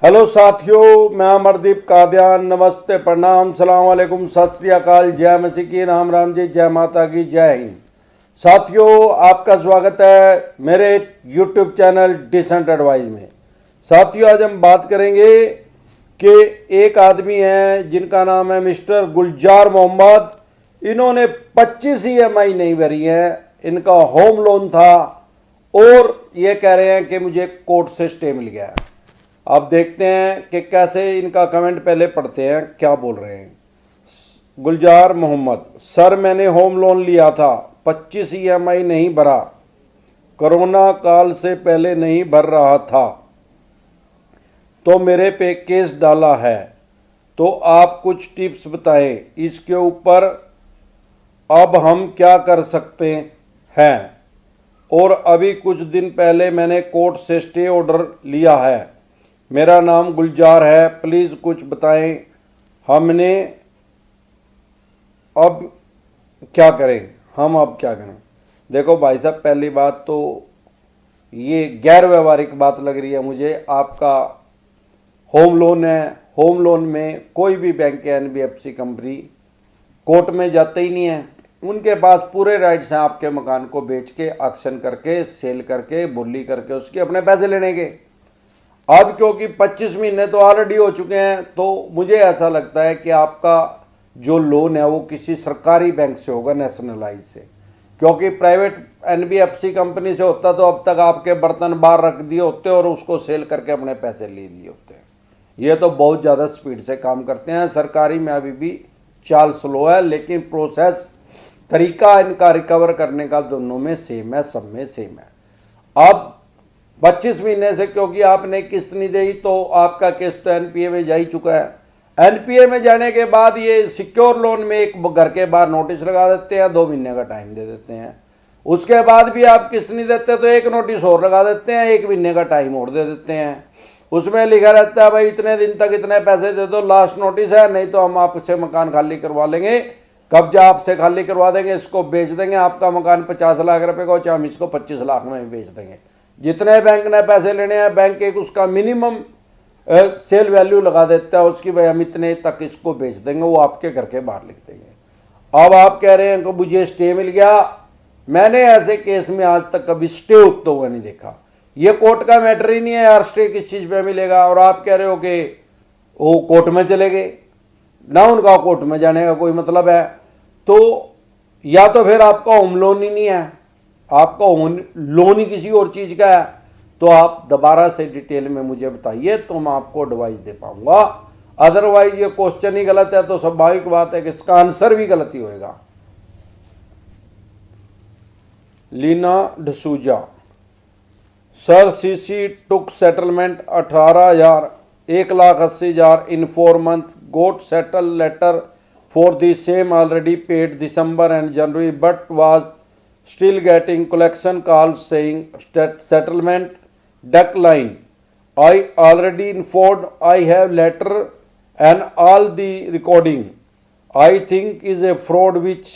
Hello साथियों, मैं अमरदीप कादियान। नमस्ते, प्रणाम, सलाम वालेकुम, सत श्री अकाल, जय मसीह की, राम राम जी, जय माता की, जय हिंद। साथियों, आपका स्वागत है मेरे यूट्यूब चैनल डिसेंट एडवाइस में। साथियों, आज हम बात करेंगे कि एक आदमी है जिनका नाम है मिस्टर गुलजार मोहम्मद। इन्होंने 25 EMI नहीं भरी है। इनका होम लोन था और ये कह रहे हैं कि मुझे कोर्ट से स्टे मिल गया है। आप देखते हैं कि कैसे इनका कमेंट पहले पढ़ते हैं, क्या बोल रहे हैं। गुलजार मोहम्मद: सर, मैंने होम लोन लिया था, 25 EMI नहीं भरा, कोरोना काल से पहले नहीं भर रहा था तो मेरे पे केस डाला है। तो आप कुछ टिप्स बताएं इसके ऊपर, अब हम क्या कर सकते हैं। और अभी कुछ दिन पहले मैंने कोर्ट से स्टे ऑर्डर लिया है। मेरा नाम गुलजार है, प्लीज़ कुछ बताएं, हमने अब क्या करें, हम अब क्या करें। देखो भाई साहब, पहली बात तो ये गैर व्यवहारिक बात लग रही है मुझे। आपका होम लोन है, होम लोन में कोई भी बैंक या NBFC कंपनी कोर्ट में जाते ही नहीं है। उनके पास पूरे राइट्स हैं आपके मकान को बेच के, ऑक्शन करके, सेल करके, बोली करके उसके अपने पैसे लेने के। अब क्योंकि 25 महीने तो ऑलरेडी हो चुके हैं, तो मुझे ऐसा लगता है कि आपका जो लोन है वो किसी सरकारी बैंक से होगा, नेशनलाइज से। क्योंकि प्राइवेट NBFC कंपनी से होता तो अब तक आपके बर्तन बाहर रख दिए होते और उसको सेल करके अपने पैसे ले लिए होते हैं। ये तो बहुत ज़्यादा स्पीड से काम करते हैं। सरकारी में अभी भी चाल स्लो है, लेकिन प्रोसेस, तरीका इनका रिकवर करने का दोनों में सेम है, सब में सेम है। अब 25 महीने से क्योंकि आपने किस्त नहीं दी तो आपका केस तो NPA में जा ही चुका है। NPA में जाने के बाद ये सिक्योर लोन में एक घर के बाहर नोटिस लगा देते हैं, 2 महीने का टाइम दे देते हैं। उसके बाद भी आप किस्त नहीं देते तो एक नोटिस और लगा देते हैं, 1 महीने का टाइम और दे देते हैं। उसमें लिखा रहता है भाई इतने दिन तक इतने पैसे दे दो, लास्ट नोटिस है, नहीं तो हम आपसे मकान खाली करवा लेंगे, कब्जा आपसे खाली करवा देंगे, इसको बेच देंगे। आपका मकान 50 लाख रुपए का हो, चाहे हम इसको 25 लाख में बेच देंगे। जितने बैंक ने पैसे लेने हैं, बैंक एक उसका मिनिमम सेल वैल्यू लगा देता है उसकी, भाई हम इतने तक इसको बेच देंगे, वो आपके घर के बाहर लिख देंगे। अब आप कह रहे हैं कि मुझे स्टे मिल गया। मैंने ऐसे केस में आज तक कभी स्टे उठता हुआ नहीं देखा। ये कोर्ट का मैटर ही नहीं है यार, स्टे किस चीज़ पे मिलेगा। और आप कह रहे हो कि वो कोर्ट में चले गए ना, उनका कोर्ट में जाने का कोई मतलब है। तो या तो फिर आपका होम लोन ही नहीं है, आपका होम लोन ही किसी और चीज़ का है। तो आप दोबारा से डिटेल में मुझे बताइए तो मैं आपको एडवाइस दे पाऊंगा। अदरवाइज ये क्वेश्चन ही गलत है तो स्वाभाविक बात है कि इसका आंसर भी गलत ही होएगा। Leena D'Souza: sir, CC took settlement 18,000, 1,80,000 in 4 months, got settle letter for the same already paid December and January but was still getting collection calls saying settlement decline. I already informed, I have letter and all the recording. I think is a fraud which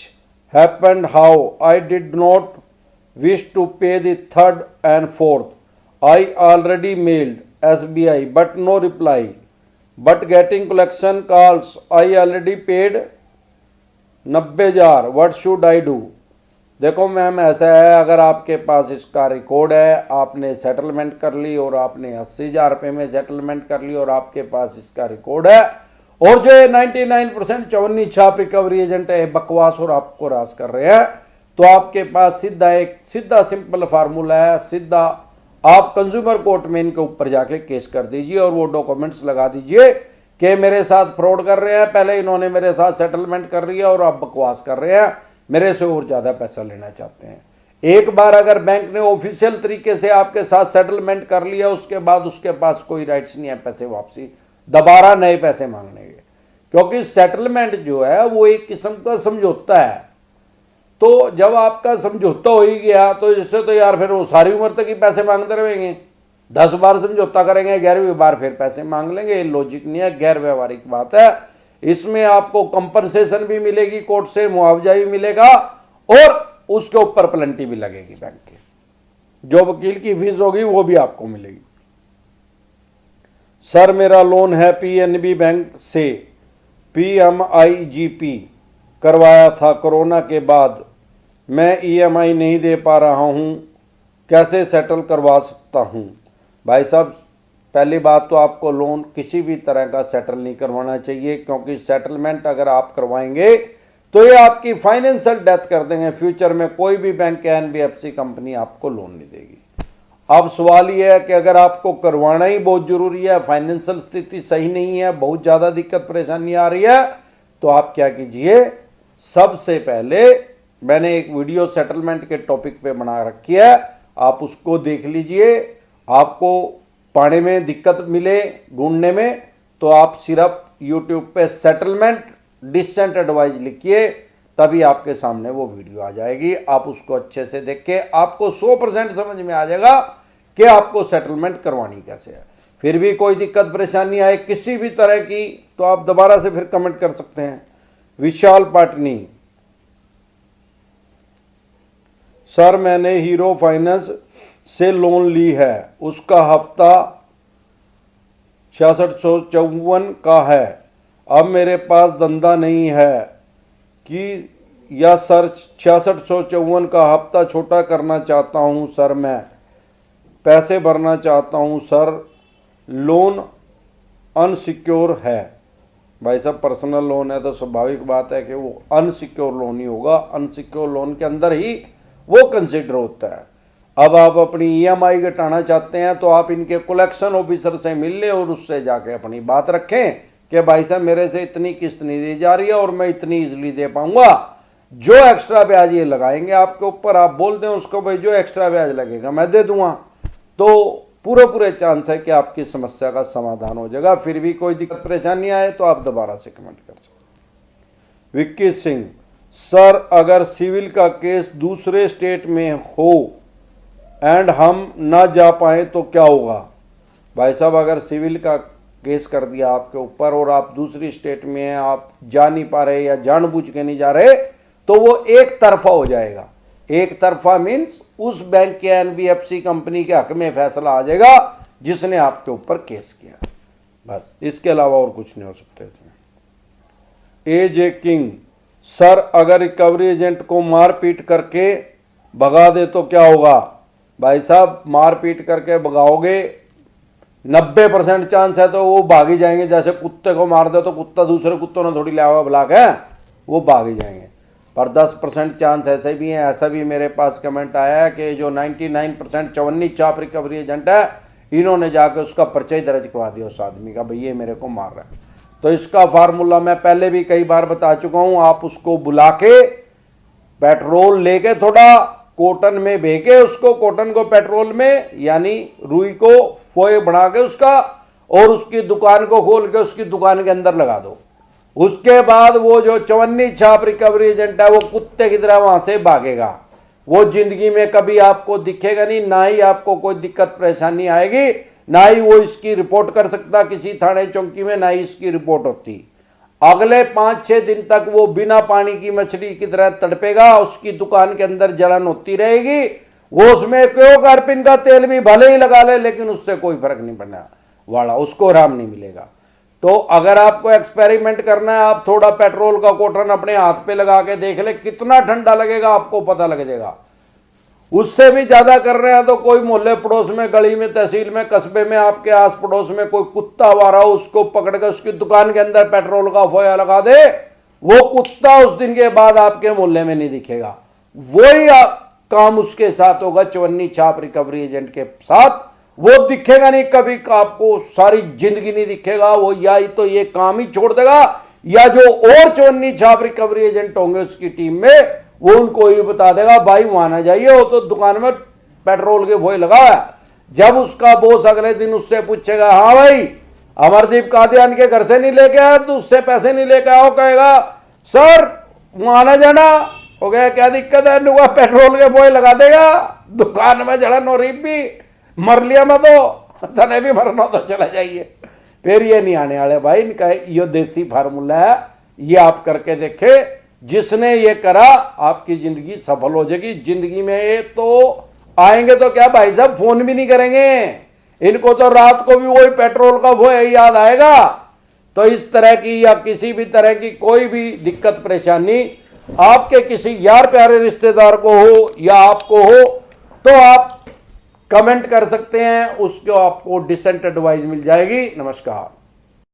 happened how I did not wish to pay the third and fourth. I already mailed SBI but no reply. But getting collection calls, I already paid 90,000, what should I do? देखो ma'am, ऐसा है, अगर आपके पास इसका record है, आपने settlement कर ली और आपने 80,000 रुपये में सेटलमेंट कर ली और आपके पास इसका रिकॉर्ड है, और जो 99% चवन्नी छाप रिकवरी एजेंट है बकवास और आपको रास कर रहे हैं, तो आपके पास सीधा सिंपल फार्मूला है। सीधा आप कंज्यूमर कोर्ट में इनके ऊपर जाके केस कर दीजिए और वो डॉक्यूमेंट्स लगा दीजिए कि मेरे साथ फ्रॉड कर रहे हैं, पहले इन्होंने मेरे साथ सेटलमेंट कर लिया और आप बकवास कर रहे हैं, मेरे से और ज़्यादा पैसा लेना चाहते हैं। एक बार अगर बैंक ने ऑफिशियल तरीके से आपके साथ सेटलमेंट कर लिया, उसके बाद उसके पास कोई राइट्स नहीं है पैसे वापसी, दोबारा नए पैसे मांगने के। क्योंकि सेटलमेंट जो है वो एक किस्म का समझौता है। तो जब आपका समझौता हो ही गया तो इससे तो यार फिर वो सारी उम्र तक ही पैसे मांगते रहेंगे। 10 बार समझौता करेंगे, 11वीं बार फिर पैसे मांग लेंगे। ये लॉजिक नहीं है, गैर व्यवहारिक बात है। इसमें आपको कंपनसेशन भी मिलेगी कोर्ट से, मुआवजा भी मिलेगा और उसके ऊपर पेनल्टी भी लगेगी बैंक की। जो वकील की फीस होगी वो भी आपको मिलेगी। सर मेरा लोन है पीएनबी बैंक से, पीएमआईजीपी करवाया था कोरोना के बाद, मैं ईएमआई नहीं दे पा रहा हूँ, कैसे सेटल करवा सकता हूँ? भाई साहब, पहली बात तो आपको लोन किसी भी तरह का सेटल नहीं करवाना चाहिए, क्योंकि सेटलमेंट अगर आप करवाएंगे तो ये आपकी फाइनेंशियल डेथ कर देंगे। फ्यूचर में कोई भी बैंक या एनबीएफसी कंपनी आपको लोन नहीं देगी। अब सवाल ये है कि अगर आपको करवाना ही बहुत जरूरी है, फाइनेंशियल स्थिति सही नहीं है, बहुत ज़्यादा दिक्कत परेशानी आ रही है, तो आप क्या कीजिए, सबसे पहले मैंने एक वीडियो सेटलमेंट के टॉपिक पे बना रखी है, आप उसको देख लीजिए। आपको पाने में दिक्कत मिले ढूंढने में तो आप सिर्फ यूट्यूब पे सेटलमेंट डिसेंट एडवाइस लिखिए, तभी आपके सामने वो वीडियो आ जाएगी। आप उसको अच्छे से देख के आपको 100% समझ में आ जाएगा कि आपको सेटलमेंट करवानी कैसे है। फिर भी कोई दिक्कत परेशानी आए किसी भी तरह की तो आप दोबारा से फिर कमेंट कर सकते हैं। विशाल पाटनी, सर मैंने हीरो फाइनेंस से लोन ली है, उसका हफ्ता 6654 का है, अब मेरे पास धंधा नहीं है कि या सर 6654 का हफ्ता छोटा करना चाहता हूँ सर, मैं पैसे भरना चाहता हूँ सर, लोन अनसिक्योर है। भाई साहब, पर्सनल लोन है तो स्वाभाविक बात है कि वो अनसिक्योर लोन ही होगा, अनसिक्योर लोन के अंदर ही वो कंसिडर होता है। अब आप अपनी ईएमआई घटाना चाहते हैं तो आप इनके कलेक्शन ऑफिसर से मिल लें और उससे जाके अपनी बात रखें कि भाई साहब मेरे से इतनी किस्त नहीं दी जा रही है और मैं इतनी इजीली दे पाऊंगा, जो एक्स्ट्रा ब्याज ये लगाएंगे आपके ऊपर, आप बोल दें उसको भाई जो एक्स्ट्रा ब्याज लगेगा मैं दे दूंगा, तो पूरे चांस है कि आपकी समस्या का समाधान हो जाएगा। फिर भी कोई दिक्कत परेशानी आए तो आप दोबारा से कमेंट कर सकते। विक्की सिंह, सर अगर सिविल का केस दूसरे स्टेट में हो एंड हम ना जा पाए तो क्या होगा? भाई साहब, अगर सिविल का केस कर दिया आपके ऊपर और आप दूसरी स्टेट में हैं, आप जा नहीं पा रहे या जानबूझ के नहीं जा रहे, तो वो एक तरफा हो जाएगा। एक तरफा मीन्स उस बैंक के एनबीएफसी कंपनी के हक में फैसला आ जाएगा जिसने आपके ऊपर केस किया, बस, इसके अलावा और कुछ नहीं हो सकता इसमें। एजे किंग, सर अगर रिकवरी एजेंट को मारपीट करके भगा दे तो क्या होगा? भाई साहब, मारपीट करके भगाओगे 90% चांस है तो वो भाग ही जाएंगे। जैसे कुत्ते को मार दो तो कुत्ता दूसरे कुत्तों ने थोड़ी लिया हुआ ब्लॉक है, वो भाग ही जाएंगे। पर 10% चांस ऐसे भी हैं, ऐसा भी मेरे पास कमेंट आया है कि जो 99% चवन्नी चाप रिकवरी एजेंट है, इन्होंने जाकर उसका पर्चा ही दर्ज करवा दिया उस आदमी का, भाई ये मेरे को मार रहा है। तो इसका फार्मूला मैं पहले भी कई बार बता चुका हूं, आप उसको बुला के पेट्रोल लेके थोड़ा कॉटन में भेके उसको, कॉटन को पेट्रोल में यानी रुई को फोए बना के उसका, और उसकी दुकान को खोल के उसकी दुकान के अंदर लगा दो। उसके बाद वो जो चवन्नी छाप रिकवरी एजेंट है वो कुत्ते की तरह वहां से भागेगा, वो जिंदगी में कभी आपको दिखेगा नहीं, ना ही आपको कोई दिक्कत परेशानी आएगी, ना ही वो इसकी रिपोर्ट कर सकता किसी थाने चौकी में, ना ही इसकी रिपोर्ट होती। अगले 5-6 दिन तक वो बिना पानी की मछली की तरह तड़पेगा, उसकी दुकान के अंदर जलन होती रहेगी, वो उसमें क्यों कार्पिन का तेल भी भले ही लगा ले लेकिन उससे कोई फर्क नहीं पड़ने वाला, उसको आराम नहीं मिलेगा। तो अगर आपको एक्सपेरिमेंट करना है, आप थोड़ा पेट्रोल का कॉटन अपने हाथ पे लगा के देख ले, कितना ठंडा लगेगा आपको पता लग जाएगा। उससे भी ज्यादा कर रहे हैं तो कोई मोहल्ले पड़ोस में, गली में, तहसील में, कस्बे में, आपके आस पड़ोस में कोई कुत्ता आवारा हो, उसको पकड़ के उसकी दुकान के अंदर पेट्रोल का फोया लगा दे, वो कुत्ता उस दिन के बाद आपके मोहल्ले में नहीं दिखेगा। वही काम उसके साथ होगा चवन्नी छाप रिकवरी एजेंट के साथ, वो दिखेगा नहीं कभी, आपको सारी जिंदगी नहीं दिखेगा। वो या तो ये काम ही छोड़ देगा, या जो और चवन्नी छाप रिकवरी एजेंट होंगे उसकी टीम में, वो उनको ये बता देगा भाई वहां ना जाइए, वो तो दुकान में पेट्रोल के फोए लगा है। जब उसका बॉस अगले दिन उससे पूछेगा, हाँ भाई अमरदीप कादियान के घर से नहीं लेके आया तो उससे पैसे नहीं लेके आओ, कहेगा सर वहां ना जाना, हो गया क्या दिक्कत है, नुआ पेट्रोल के फोए लगा देगा, दुकान में जड़न हो रही भी मर लिया मैं तो तने भी मरना तो चला जाइए। फिर ये नहीं आने वाले भाई, इनका ये देसी फार्मूला है, ये आप करके देखे, जिसने ये करा आपकी जिंदगी सफल हो जाएगी। जिंदगी में ये तो आएंगे तो क्या भाई साहब, फोन भी नहीं करेंगे, इनको तो रात को भी वही पेट्रोल का वो याद आएगा। तो इस तरह की या किसी भी तरह की कोई भी दिक्कत परेशानी आपके किसी यार प्यारे रिश्तेदार को हो या आपको हो तो आप कमेंट कर सकते हैं, उसको आपको डिसेंट एडवाइस मिल जाएगी। नमस्कार।